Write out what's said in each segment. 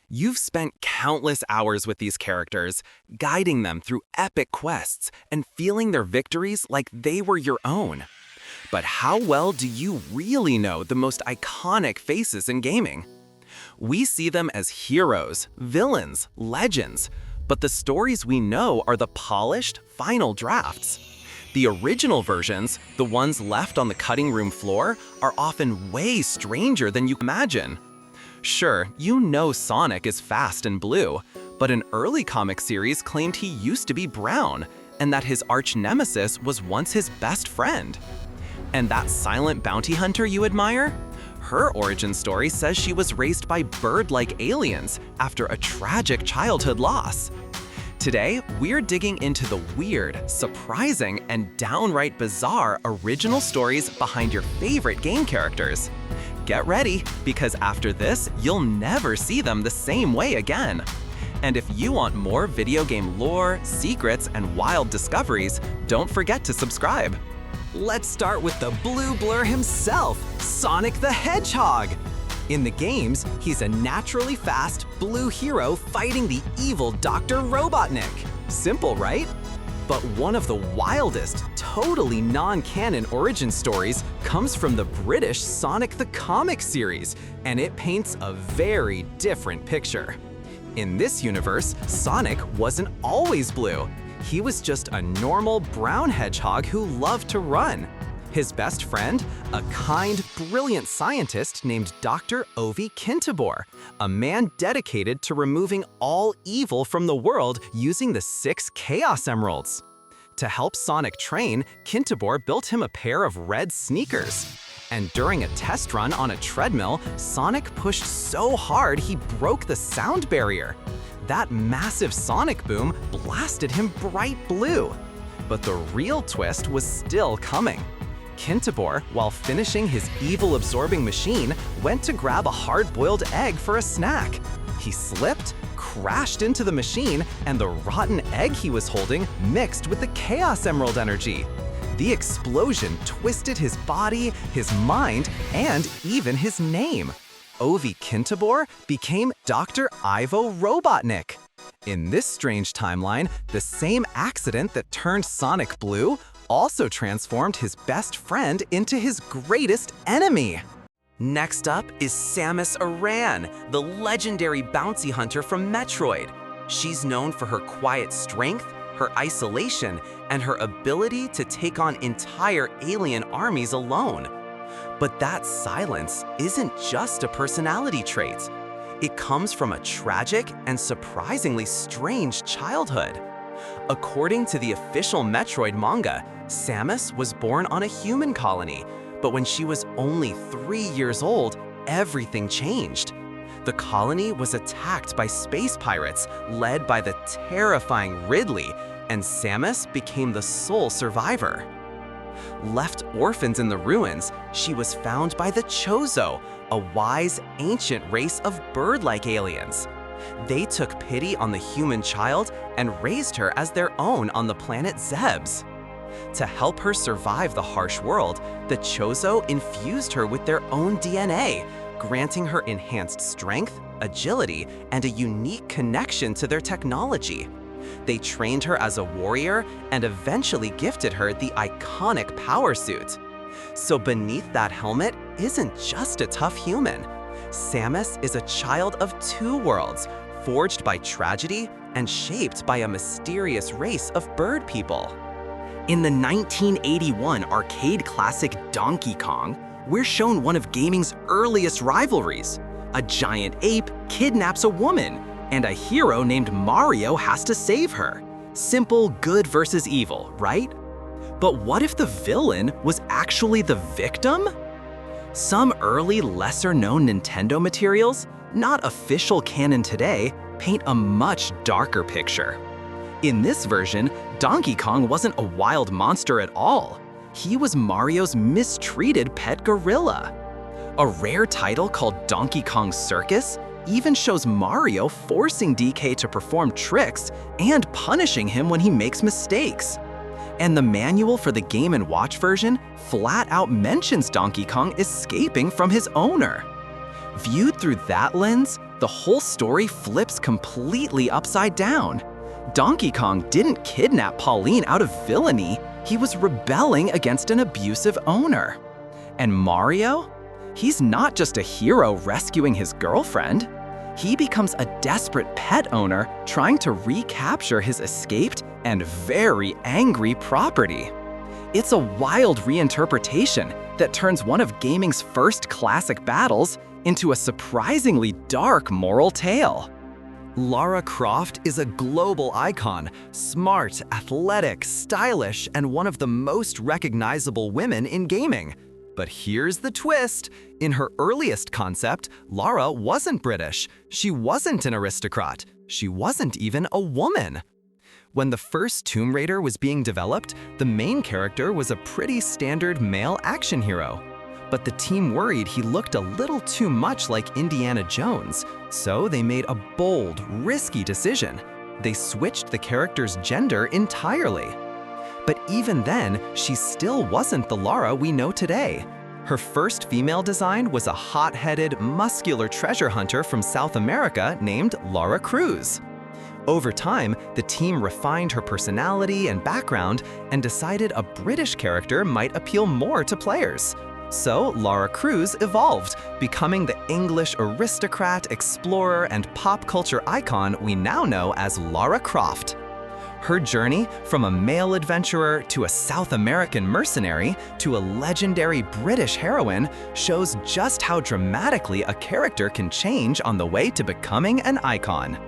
You've spent countless hours with these characters, guiding them through epic quests and feeling their victories like they were your own. But how well do you really know the most iconic faces in gaming? We see them as heroes, villains, legends, but the stories we know are the polished, final drafts. The original versions, the ones left on the cutting room floor, are often way stranger than you imagine. Sure, you know Sonic is fast and blue, but an early comic series claimed he used to be brown, and that his arch-nemesis was once his best friend. And that silent bounty hunter you admire? Her origin story says she was raised by bird-like aliens after a tragic childhood loss. Today, we're digging into the weird, surprising, and downright bizarre original stories behind your favorite game characters. Get ready, because after this, you'll never see them the same way again. And if you want more video game lore, secrets, and wild discoveries, don't forget to subscribe. Let's start with the blue blur himself, Sonic the Hedgehog. In the games, he's a naturally fast blue hero fighting the evil Dr. Robotnik. Simple, right? But one of the wildest, totally non-canon origin stories comes from the British Sonic the Comic series, and it paints a very different picture. In this universe, Sonic wasn't always blue. He was just a normal brown hedgehog who loved to run. His best friend, a kind, brilliant scientist named Dr. Ovi Kintobor, a man dedicated to removing all evil from the world using the 6 Chaos Emeralds. To help Sonic train, Kintobor built him a pair of red sneakers. And during a test run on a treadmill, Sonic pushed so hard he broke the sound barrier. That massive sonic boom blasted him bright blue. But the real twist was still coming. Kintobor, while finishing his evil-absorbing machine, went to grab a hard-boiled egg for a snack. He slipped, crashed into the machine, and the rotten egg he was holding mixed with the Chaos Emerald energy. The explosion twisted his body, his mind, and even his name. Ovi Kintobor became Dr. Ivo Robotnik. In this strange timeline, the same accident that turned Sonic blue also transformed his best friend into his greatest enemy. Next up is Samus Aran, the legendary bounty hunter from Metroid. She's known for her quiet strength, her isolation, and her ability to take on entire alien armies alone. But that silence isn't just a personality trait. It comes from a tragic and surprisingly strange childhood. According to the official Metroid manga, Samus was born on a human colony, but when she was only 3 years old, everything changed. The colony was attacked by space pirates led by the terrifying Ridley, and Samus became the sole survivor. Left orphans in the ruins, she was found by the Chozo, a wise, ancient race of bird-like aliens. They took pity on the human child and raised her as their own on the planet Zebes. To help her survive the harsh world, the Chozo infused her with their own DNA, granting her enhanced strength, agility, and a unique connection to their technology. They trained her as a warrior and eventually gifted her the iconic power suit. So beneath that helmet isn't just a tough human. Samus is a child of 2 worlds, forged by tragedy and shaped by a mysterious race of bird people. In the 1981 arcade classic Donkey Kong, we're shown one of gaming's earliest rivalries. A giant ape kidnaps a woman, and a hero named Mario has to save her. Simple good versus evil, right? But what if the villain was actually the victim? Some early, lesser-known Nintendo materials, not official canon today, paint a much darker picture. In this version, Donkey Kong wasn't a wild monster at all. He was Mario's mistreated pet gorilla. A rare title called Donkey Kong Circus even shows Mario forcing DK to perform tricks and punishing him when he makes mistakes. And the manual for the Game & Watch version flat out mentions Donkey Kong escaping from his owner. Viewed through that lens, the whole story flips completely upside down. Donkey Kong didn't kidnap Pauline out of villainy, he was rebelling against an abusive owner. And Mario? He's not just a hero rescuing his girlfriend. He becomes a desperate pet owner trying to recapture his escaped and very angry property. It's a wild reinterpretation that turns one of gaming's first classic battles into a surprisingly dark moral tale. Lara Croft is a global icon, smart, athletic, stylish, and one of the most recognizable women in gaming. But here's the twist. In her earliest concept, Lara wasn't British. She wasn't an aristocrat. She wasn't even a woman. When the first Tomb Raider was being developed, the main character was a pretty standard male action hero. But the team worried he looked a little too much like Indiana Jones, so they made a bold, risky decision. They switched the character's gender entirely. But even then, she still wasn't the Lara we know today. Her first female design was a hot-headed, muscular treasure hunter from South America named Lara Cruz. Over time, the team refined her personality and background and decided a British character might appeal more to players. So Lara Cruz evolved, becoming the English aristocrat, explorer, and pop culture icon we now know as Lara Croft. Her journey from a male adventurer to a South American mercenary to a legendary British heroine shows just how dramatically a character can change on the way to becoming an icon.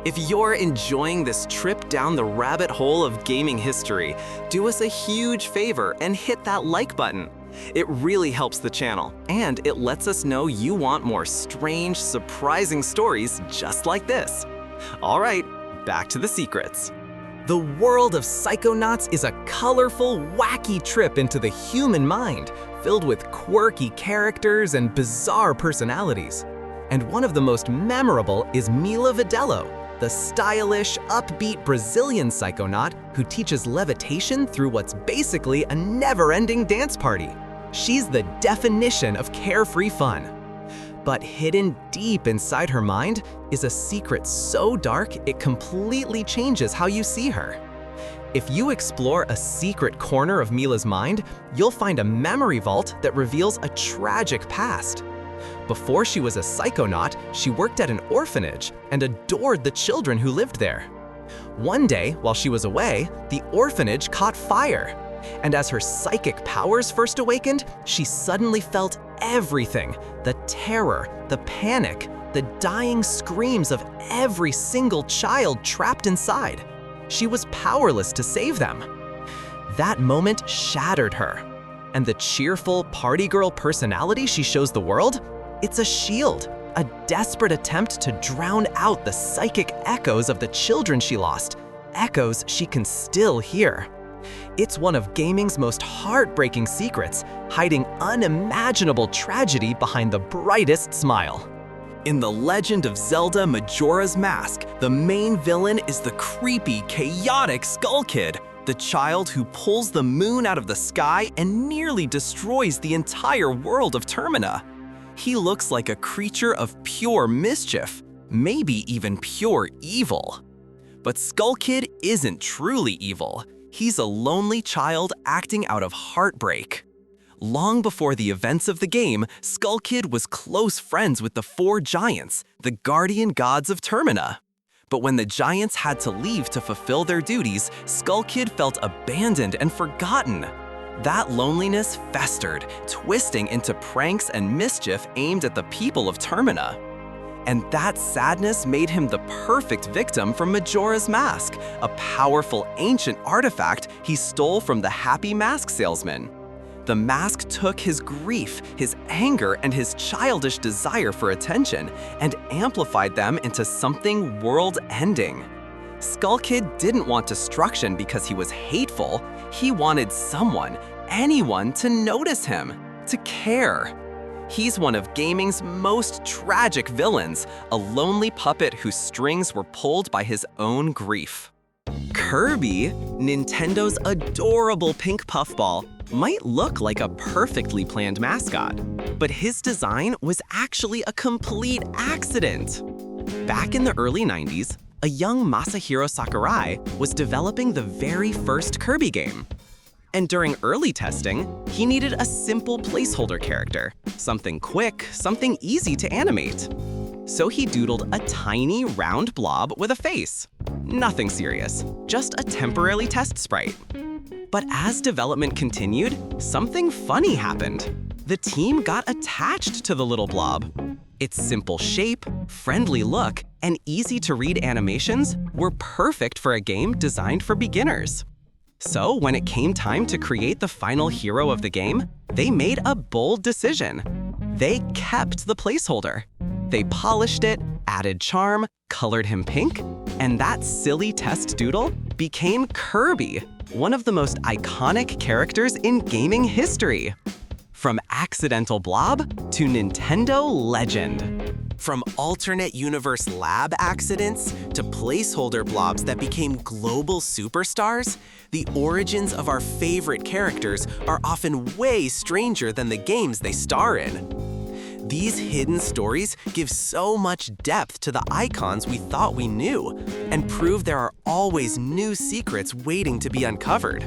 If you're enjoying this trip down the rabbit hole of gaming history, do us a huge favor and hit that like button. It really helps the channel, and it lets us know you want more strange, surprising stories just like this. All right, back to the secrets. The world of Psychonauts is a colorful, wacky trip into the human mind, filled with quirky characters and bizarre personalities. And one of the most memorable is Milla Vodello, the stylish, upbeat Brazilian Psychonaut who teaches levitation through what's basically a never-ending dance party. She's the definition of carefree fun. But hidden deep inside her mind is a secret so dark it completely changes how you see her. If you explore a secret corner of Milla's mind, you'll find a memory vault that reveals a tragic past. Before she was a Psychonaut, she worked at an orphanage and adored the children who lived there. One day, while she was away, the orphanage caught fire. And as her psychic powers first awakened, she suddenly felt everything: the terror, the panic, the dying screams of every single child trapped inside. She was powerless to save them. That moment shattered her. And the cheerful party girl personality she shows the world? It's a shield, a desperate attempt to drown out the psychic echoes of the children she lost, echoes she can still hear. It's one of gaming's most heartbreaking secrets, hiding unimaginable tragedy behind the brightest smile. In The Legend of Zelda Majora's Mask, the main villain is the creepy, chaotic Skull Kid, the child who pulls the moon out of the sky and nearly destroys the entire world of Termina. He looks like a creature of pure mischief, maybe even pure evil. But Skull Kid isn't truly evil. He's a lonely child acting out of heartbreak. Long before the events of the game, Skull Kid was close friends with the four giants, the guardian gods of Termina. But when the giants had to leave to fulfill their duties, Skull Kid felt abandoned and forgotten. That loneliness festered, twisting into pranks and mischief aimed at the people of Termina. And that sadness made him the perfect victim for Majora's Mask, a powerful ancient artifact he stole from the happy mask salesman. The mask took his grief, his anger, and his childish desire for attention and amplified them into something world-ending. Skull Kid didn't want destruction because he was hateful. He wanted someone, anyone, to notice him, to care. He's one of gaming's most tragic villains, a lonely puppet whose strings were pulled by his own grief. Kirby, Nintendo's adorable pink puffball, might look like a perfectly planned mascot, but his design was actually a complete accident. Back in the early 90s, a young Masahiro Sakurai was developing the very first Kirby game. And during early testing, he needed a simple placeholder character, something quick, something easy to animate. So he doodled a tiny, round blob with a face. Nothing serious, just a temporary test sprite. But as development continued, something funny happened. The team got attached to the little blob. Its simple shape, friendly look, and easy-to-read animations were perfect for a game designed for beginners. So when it came time to create the final hero of the game, they made a bold decision. They kept the placeholder. They polished it, added charm, colored him pink, and that silly test doodle became Kirby, one of the most iconic characters in gaming history. From accidental blob to Nintendo legend. From alternate universe lab accidents to placeholder blobs that became global superstars, the origins of our favorite characters are often way stranger than the games they star in. These hidden stories give so much depth to the icons we thought we knew, and prove there are always new secrets waiting to be uncovered.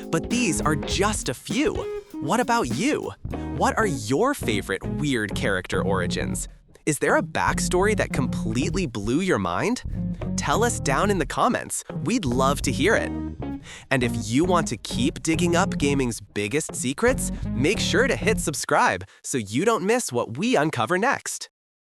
But these are just a few. What about you? What are your favorite weird character origins? Is there a backstory that completely blew your mind? Tell us down in the comments. We'd love to hear it. And if you want to keep digging up gaming's biggest secrets, make sure to hit subscribe so you don't miss what we uncover next.